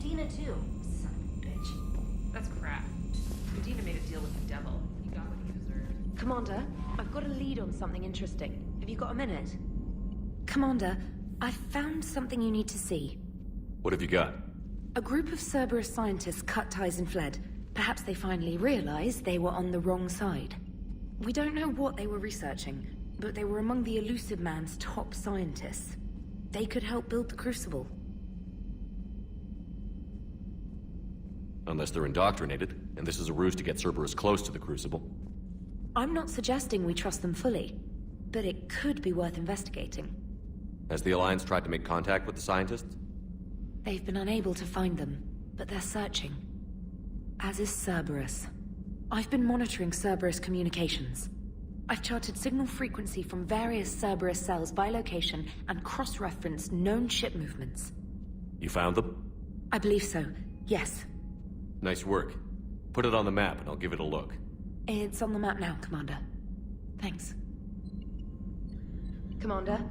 Medina too. Son of a bitch. That's crap. Medina made a deal with the devil. He got what he deserved. Commander, I've got a lead on something interesting. Have you got a minute? Commander, I've found something you need to see. What have you got? A group of Cerberus scientists cut ties and fled. Perhaps they finally realized they were on the wrong side. We don't know what they were researching, but they were among the Elusive Man's top scientists. They could help build the Crucible. Unless they're indoctrinated, and this is a ruse to get Cerberus close to the Crucible. I'm not suggesting we trust them fully, but it could be worth investigating. Has the Alliance tried to make contact with the scientists? They've been unable to find them, but they're searching. As is Cerberus. I've been monitoring Cerberus communications. I've charted signal frequency from various Cerberus cells by location and cross-referenced known ship movements. You found them? I believe so, yes. Nice work. Put it on the map and I'll give it a look. It's on the map now, Commander. Thanks. Commander?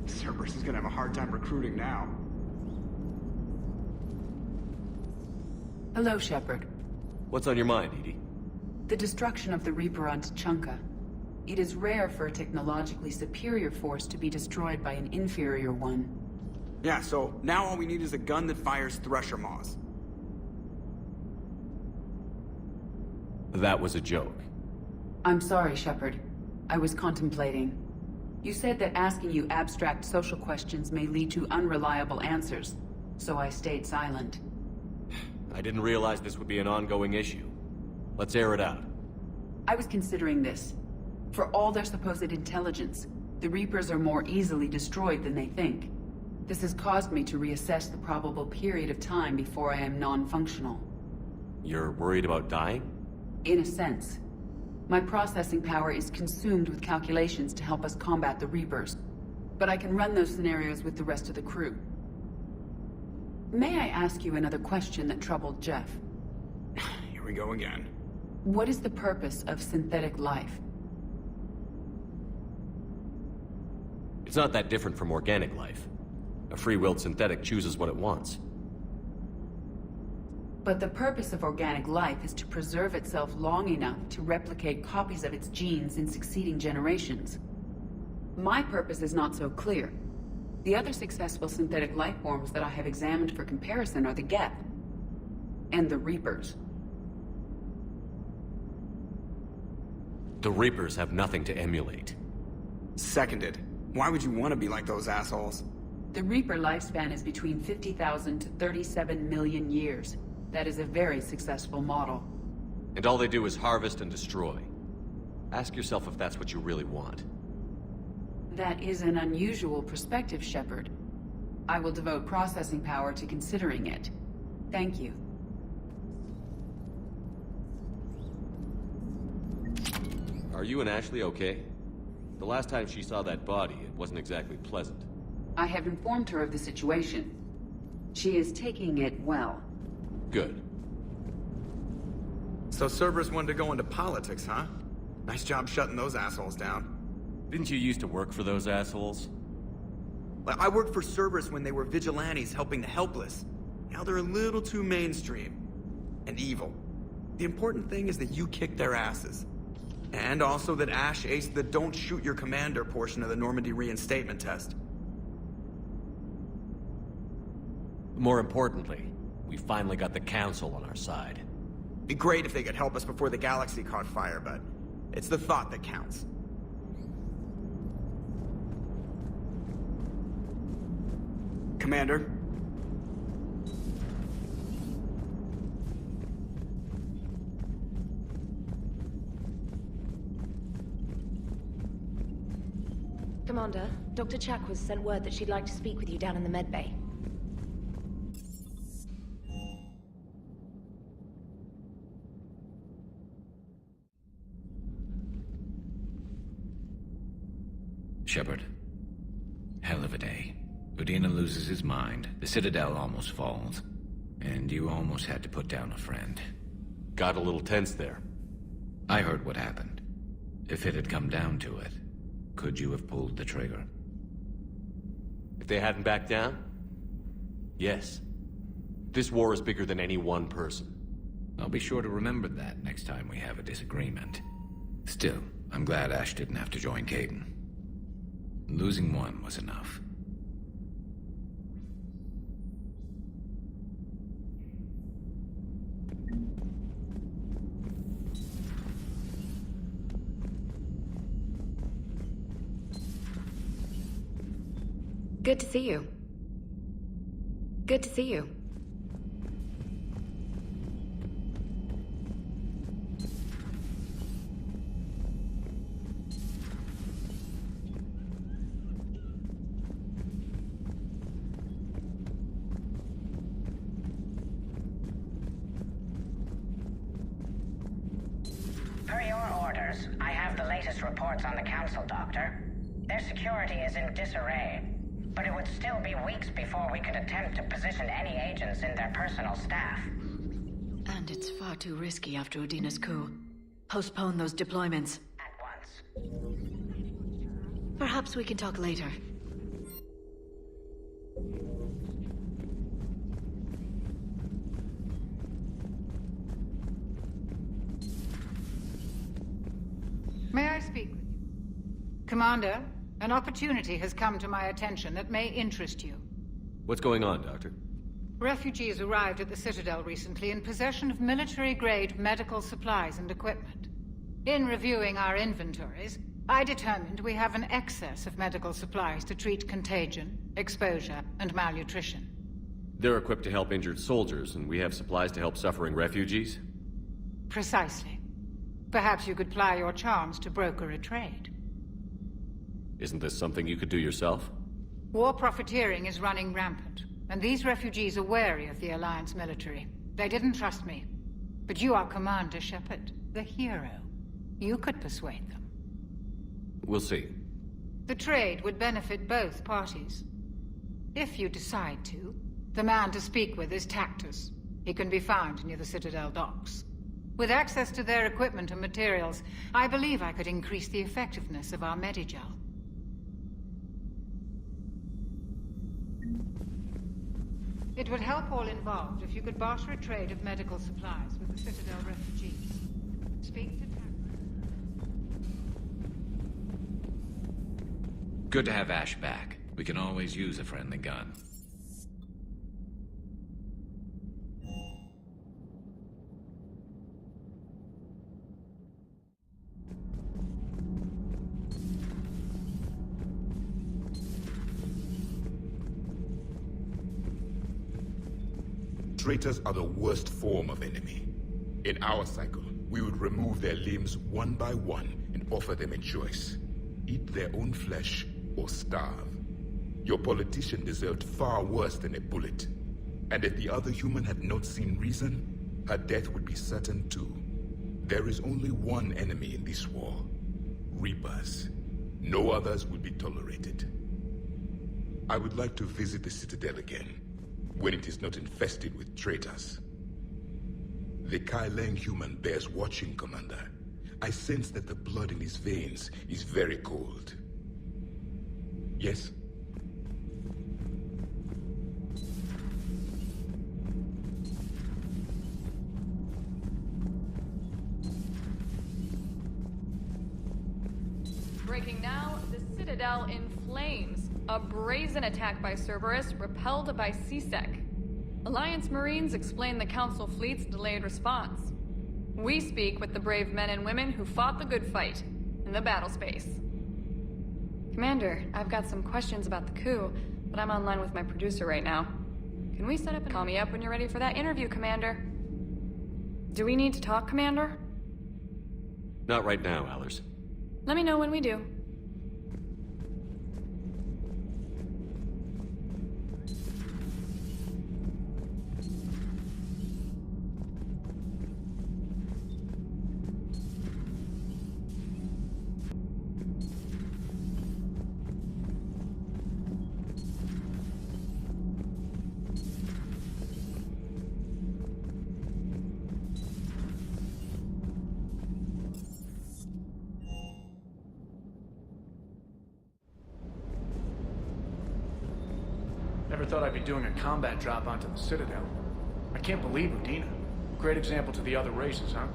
Cerberus is gonna have a hard time recruiting now. Hello, Shepard. What's on your mind, Edie? The destruction of the Reaper on Tuchanka. It is rare for a technologically superior force to be destroyed by an inferior one. Yeah, so now all we need is a gun that fires Thresher Maws. That was a joke. I'm sorry, Shepard. I was contemplating. You said that asking you abstract social questions may lead to unreliable answers, so I stayed silent. I didn't realize this would be an ongoing issue. Let's air it out. I was considering this. For all their supposed intelligence, the Reapers are more easily destroyed than they think. This has caused me to reassess the probable period of time before I am non-functional. You're worried about dying? In a sense. My processing power is consumed with calculations to help us combat the Reapers. But I can run those scenarios with the rest of the crew. May I ask you another question that troubled Jeff? Here we go again. What is the purpose of synthetic life? It's not that different from organic life. A free-willed synthetic chooses what it wants. But the purpose of organic life is to preserve itself long enough to replicate copies of its genes in succeeding generations. My purpose is not so clear. The other successful synthetic life forms that I have examined for comparison are the Geth and the Reapers. The Reapers have nothing to emulate. Seconded. Why would you want to be like those assholes? The Reaper lifespan is between 50,000 to 37 million years. That is a very successful model. And all they do is harvest and destroy. Ask yourself if that's what you really want. That is an unusual perspective, Shepard. I will devote processing power to considering it. Thank you. Are you and Ashley okay? The last time she saw that body, it wasn't exactly pleasant. I have informed her of the situation. She is taking it well. Good. So Cerberus wanted to go into politics, huh? Nice job shutting those assholes down. Didn't you used to work for those assholes? Well, I worked for Cerberus when they were vigilantes helping the helpless. Now they're a little too mainstream. And evil. The important thing is that you kicked their asses. And also that Ash aced the don't shoot your commander portion of the Normandy reinstatement test. More importantly, we finally got the Council on our side. Be great if they could help us before the galaxy caught fire, but it's the thought that counts. Commander. Commander, Dr. Chakwas sent word that she'd like to speak with you down in the medbay. Shepard. Hell of a day. Udina loses his mind, the Citadel almost falls, and you almost had to put down a friend. Got a little tense there. I heard what happened. If it had come down to it, could you have pulled the trigger? If they hadn't backed down? Yes. This war is bigger than any one person. I'll be sure to remember that next time we have a disagreement. Still, I'm glad Ash didn't have to join Kaidan. Losing one was enough. Good to see you. Good to see you. Per your orders, I have the latest reports on the Council, Doctor. Their security is in disarray, but it would still be weeks before we could attempt to position any agents in their personal staff. And it's far too risky after Udina's coup. Postpone those deployments. At once. Perhaps we can talk later. May I speak with you? Commander, an opportunity has come to my attention that may interest you. What's going on, Doctor? Refugees arrived at the Citadel recently in possession of military-grade medical supplies and equipment. In reviewing our inventories, I determined we have an excess of medical supplies to treat contagion, exposure, and malnutrition. They're equipped to help injured soldiers, and we have supplies to help suffering refugees? Precisely. Perhaps you could ply your charms to broker a trade. Isn't this something you could do yourself? War profiteering is running rampant, and these refugees are wary of the Alliance military. They didn't trust me. But you are Commander Shepard, the hero. You could persuade them. We'll see. The trade would benefit both parties. If you decide to, the man to speak with is Tactus. He can be found near the Citadel docks. With access to their equipment and materials, I believe I could increase the effectiveness of our Medigel. It would help all involved if you could barter a trade of medical supplies with the Citadel refugees. Speak to Tactus. Good to have Ash back. We can always use a friendly gun. Traitors are the worst form of enemy. In our cycle, we would remove their limbs one by one and offer them a choice. Eat their own flesh or starve. Your politician deserved far worse than a bullet. And if the other human had not seen reason, her death would be certain too. There is only one enemy in this war. Reapers. No others will be tolerated. I would like to visit the Citadel again, when it is not infested with traitors. The Kai Leng human bears watching, Commander. I sense that the blood in his veins is very cold. Yes? Breaking now, the Citadel in flames. A brazen attack by Cerberus, repelled by C-Sec. Alliance Marines explain the Council fleet's delayed response. We speak with the brave men and women who fought the good fight in the battle space. Commander, I've got some questions about the coup. but I'm online with my producer right now. Can we set up and call me up when you're ready for that interview, Commander? Do we need to talk, Commander? Not right now, Allers. Let me know when we do. Never thought I'd be doing a combat drop onto the Citadel. I can't believe Udina. Great example to the other races, huh?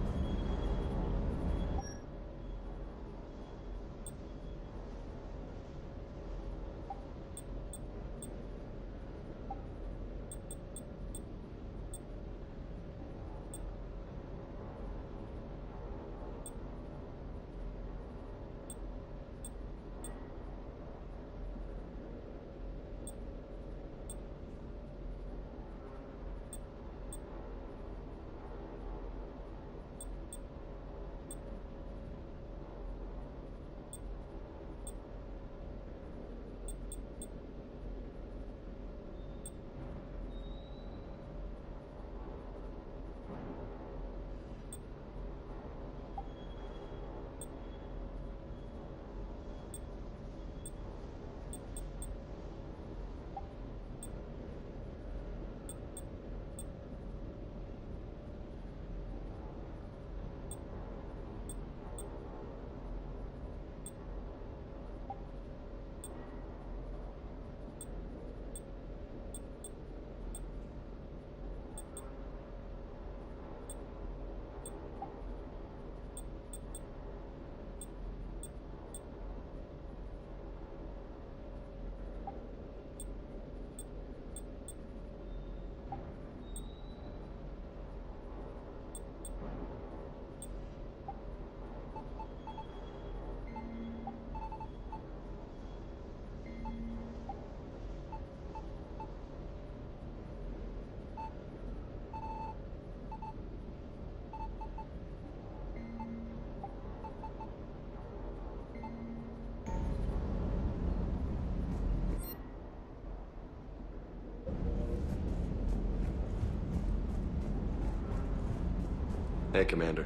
Hey, Commander.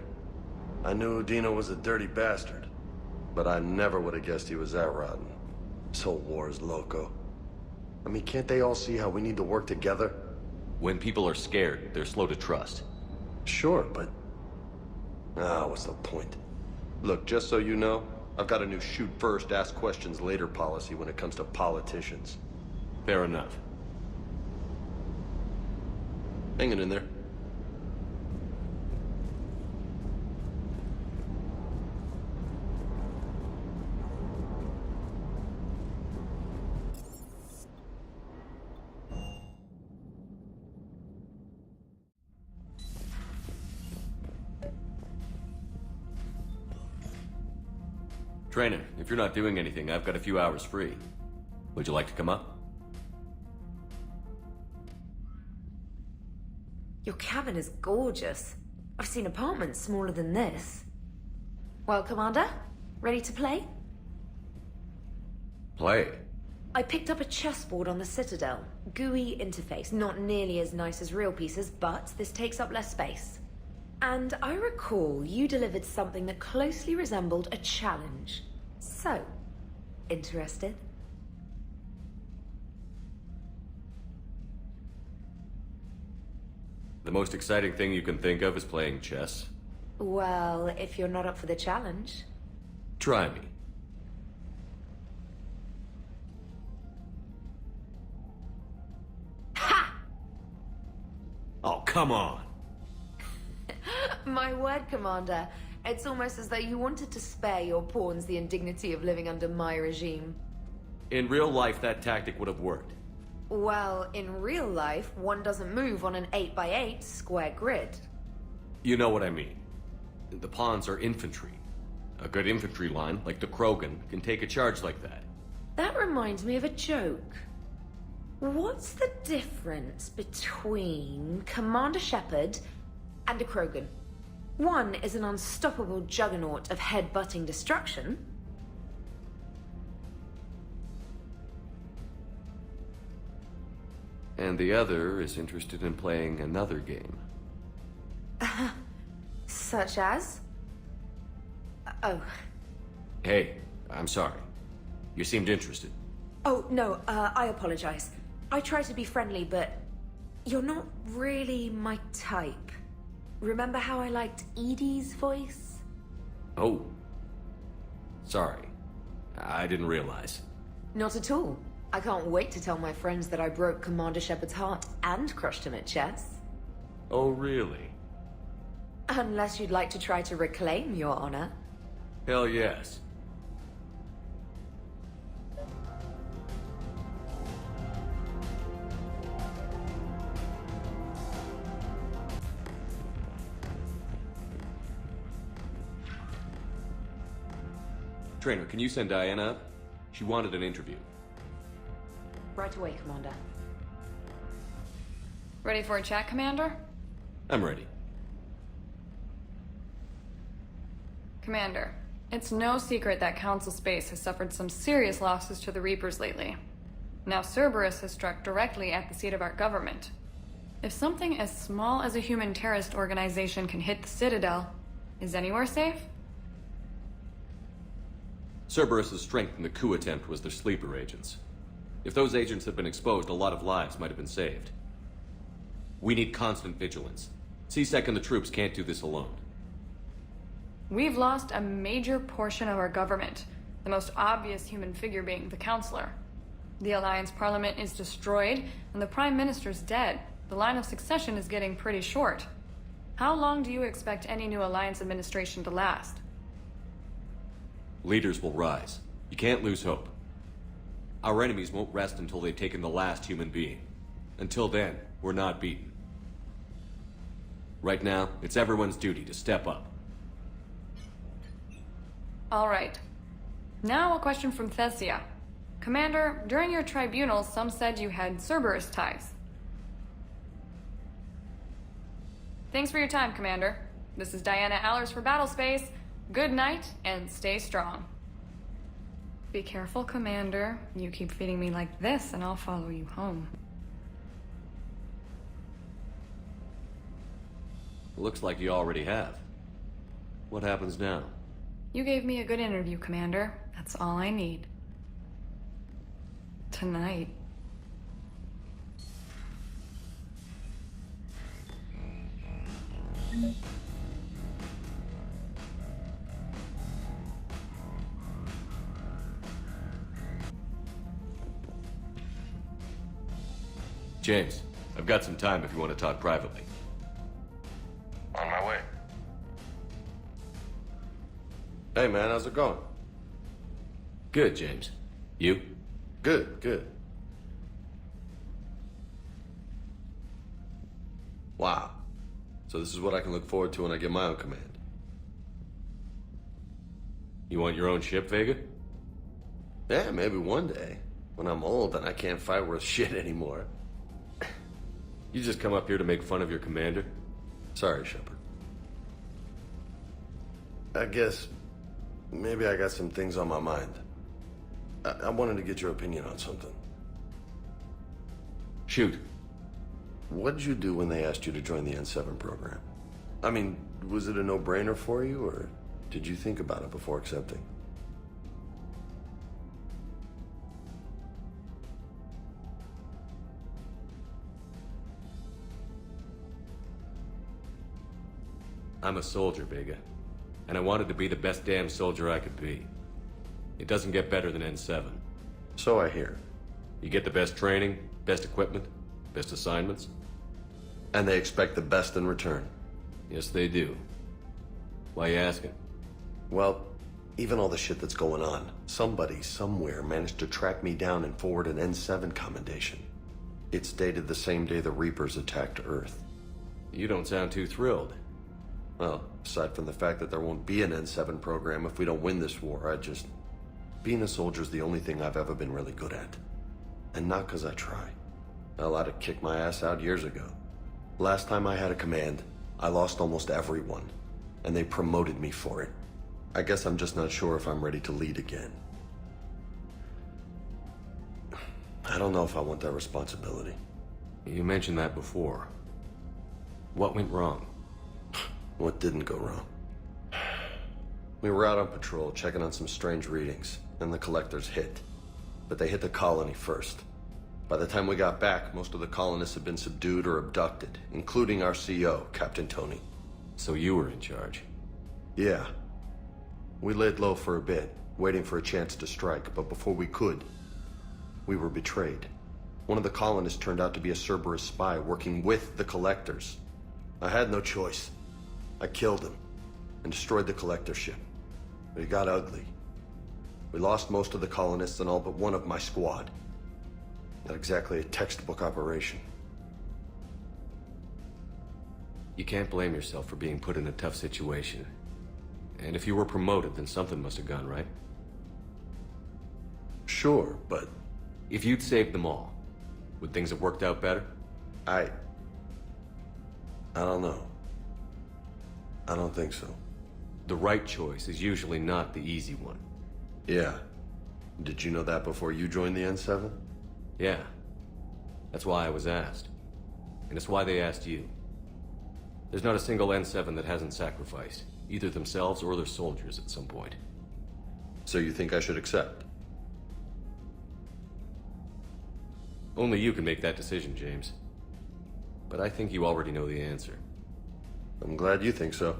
I knew Udina was a dirty bastard, but I never would have guessed he was that rotten. This whole war is loco. I mean, can't they all see how we need to work together? When people are scared, they're slow to trust. Sure, but... what's the point? Look, just so you know, I've got a new shoot first, ask questions later policy when it comes to politicians. Fair enough. Hanging in there. Trainer, if you're not doing anything, I've got a few hours free. Would you like to come up? Your cabin is gorgeous. I've seen apartments smaller than this. Well, Commander, ready to play? Play? I picked up a chessboard on the Citadel. GUI interface, not nearly as nice as real pieces, but this takes up less space. And I recall you delivered something that closely resembled a challenge. So, interested? The most exciting thing you can think of is playing chess. Well, if you're not up for the challenge. Try me. Ha! Oh, come on! My word, Commander. It's almost as though you wanted to spare your pawns the indignity of living under my regime. In real life, that tactic would have worked. Well, in real life, one doesn't move on an 8x8 square grid. You know what I mean. The pawns are infantry. A good infantry line, like the Krogan, can take a charge like that. That reminds me of a joke. What's the difference between Commander Shepard and a Krogan? One is an unstoppable juggernaut of head-butting destruction. And the other is interested in playing another game. Such as? Oh. Hey, I'm sorry. You seemed interested. Oh, no, I apologize. I try to be friendly, but you're not really my type. Remember how I liked Edie's voice? Oh. Sorry. I didn't realize. Not at all. I can't wait to tell my friends that I broke Commander Shepard's heart and crushed him at chess. Oh, really? Unless you'd like to try to reclaim your honor. Hell yes. Trainer, can you send Diana up? She wanted an interview. Right away, Commander. Ready for a chat, Commander? I'm ready. Commander, it's no secret that Council Space has suffered some serious losses to the Reapers lately. Now Cerberus has struck directly at the seat of our government. If something as small as a human terrorist organization can hit the Citadel, is anywhere safe? Cerberus' strength in the coup attempt was their sleeper agents. If those agents had been exposed, a lot of lives might have been saved. We need constant vigilance. C-Sec and the troops can't do this alone. We've lost a major portion of our government, the most obvious human figure being the Counselor. The Alliance Parliament is destroyed, and the Prime Minister's dead. The line of succession is getting pretty short. How long do you expect any new Alliance administration to last? Leaders will rise. You can't lose hope. Our enemies won't rest until they've taken the last human being. Until then, we're not beaten. Right now, it's everyone's duty to step up. All right. Now a question from Thessia. Commander, during your tribunal, some said you had Cerberus ties. Thanks for your time, Commander. This is Diana Allers for Battlespace. Good night, and stay strong. Be careful, Commander. You keep feeding me like this, and I'll follow you home. Looks like you already have. What happens now? You gave me a good interview, Commander. That's all I need. Tonight. James, I've got some time if you want to talk privately. On my way. Hey man, how's it going? Good, James. You? Good, good. Wow. So this is what I can look forward to when I get my own command. You want your own ship, Vega? Yeah, maybe one day. When I'm old and I can't fight worth shit anymore. You just come up here to make fun of your commander? Sorry, Shepard. I guess maybe I got some things on my mind. I wanted to get your opinion on something. Shoot. What did you do when they asked you to join the N7 program? I mean, was it a no-brainer for you, or did you think about it before accepting? I'm a soldier, Vega. And I wanted to be the best damn soldier I could be. It doesn't get better than N7. So I hear. You get the best training, best equipment, best assignments. And they expect the best in return. Yes, they do. Why you asking? Well, even all the shit that's going on, somebody somewhere managed to track me down and forward an N7 commendation. It's dated the same day the Reapers attacked Earth. You don't sound too thrilled. Well, aside from the fact that there won't be an N7 program if we don't win this war, being a soldier's the only thing I've ever been really good at. And not because I try. Hell, I'd have kicked my ass out years ago. Last time I had a command, I lost almost everyone, and they promoted me for it. I guess I'm just not sure if I'm ready to lead again. I don't know if I want that responsibility. You mentioned that before. What went wrong? What didn't go wrong? We were out on patrol, checking on some strange readings, and the Collectors hit. But they hit the colony first. By the time we got back, most of the colonists had been subdued or abducted, including our CO, Captain Tony. So you were in charge? Yeah. We laid low for a bit, waiting for a chance to strike, but before we could, we were betrayed. One of the colonists turned out to be a Cerberus spy working with the Collectors. I had no choice. I killed him and destroyed the Collector ship. But it got ugly. We lost most of the colonists and all but one of my squad. Not exactly a textbook operation. You can't blame yourself for being put in a tough situation. And if you were promoted, then something must have gone right. Sure, but... If you'd saved them all, would things have worked out better? I don't know. I don't think so. The right choice is usually not the easy one. Yeah. Did you know that before you joined the N7? Yeah. That's why I was asked. And it's why they asked you. There's not a single N7 that hasn't sacrificed, either themselves or their soldiers at some point. So you think I should accept? Only you can make that decision, James. But I think you already know the answer. I'm glad you think so.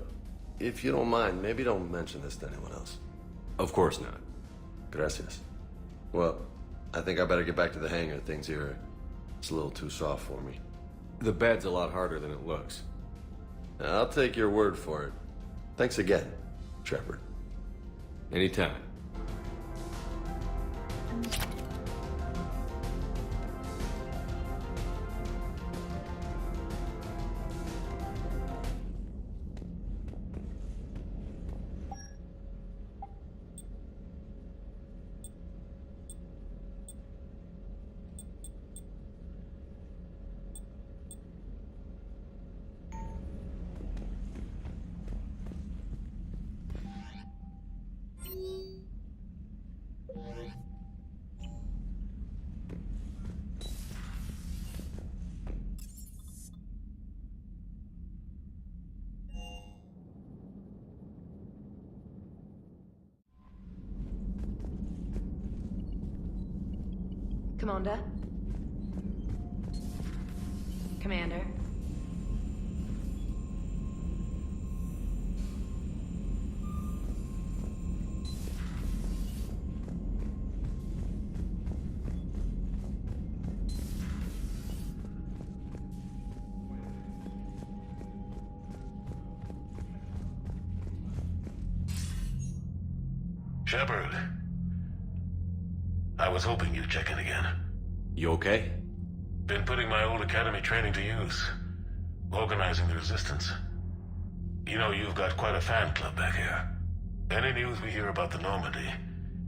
If you don't mind, maybe don't mention this to anyone else. Of course not. Gracias. Well, I think I better get back to the hangar. Things here it's a little too soft for me. The bed's a lot harder than it looks. I'll take your word for it. Thanks again, Shepard. Anytime. Commander? Commander? Shepard. I was hoping you'd check in again. You okay? Been putting my old academy training to use. Organizing the resistance. You know, you've got quite a fan club back here. Any news we hear about the Normandy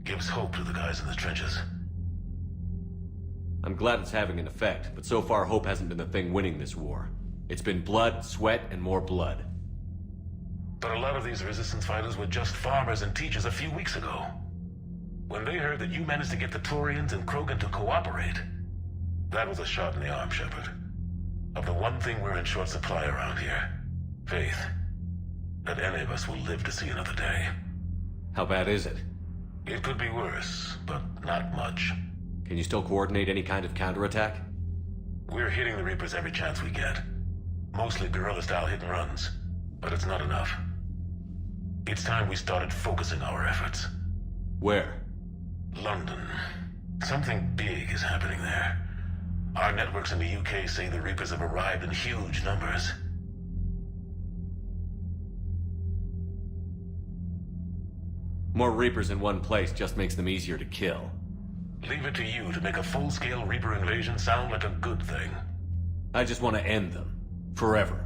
gives hope to the guys in the trenches. I'm glad it's having an effect, but so far hope hasn't been the thing winning this war. It's been blood, sweat, and more blood. But a lot of these resistance fighters were just farmers and teachers a few weeks ago. When they heard that you managed to get the Turians and Krogan to cooperate, that was a shot in the arm, Shepard. Of the one thing we're in short supply around here, faith. That any of us will live to see another day. How bad is it? It could be worse, but not much. Can you still coordinate any kind of counterattack? We're hitting the Reapers every chance we get. Mostly guerrilla-style hit-and-runs, but it's not enough. It's time we started focusing our efforts. Where? London. Something big is happening there. Our networks in the UK say the Reapers have arrived in huge numbers. More Reapers in one place just makes them easier to kill. Leave it to you to make a full-scale Reaper invasion sound like a good thing. I just want to end them. Forever.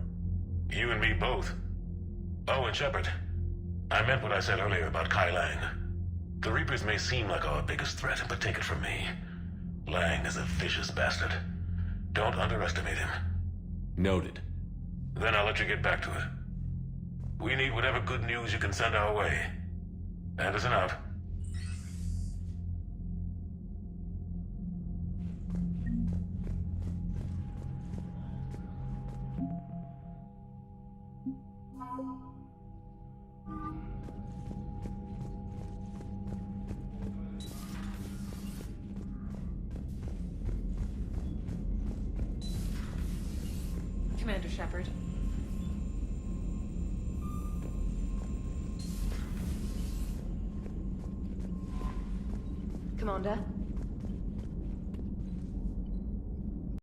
You and me both. Oh, and Shepard. I meant what I said earlier about Kai Lang. The Reapers may seem like our biggest threat, but take it from me. Lang is a vicious bastard. Don't underestimate him. Noted. Then I'll let you get back to it. We need whatever good news you can send our way. Anderson out. Commander Shepard. Commander?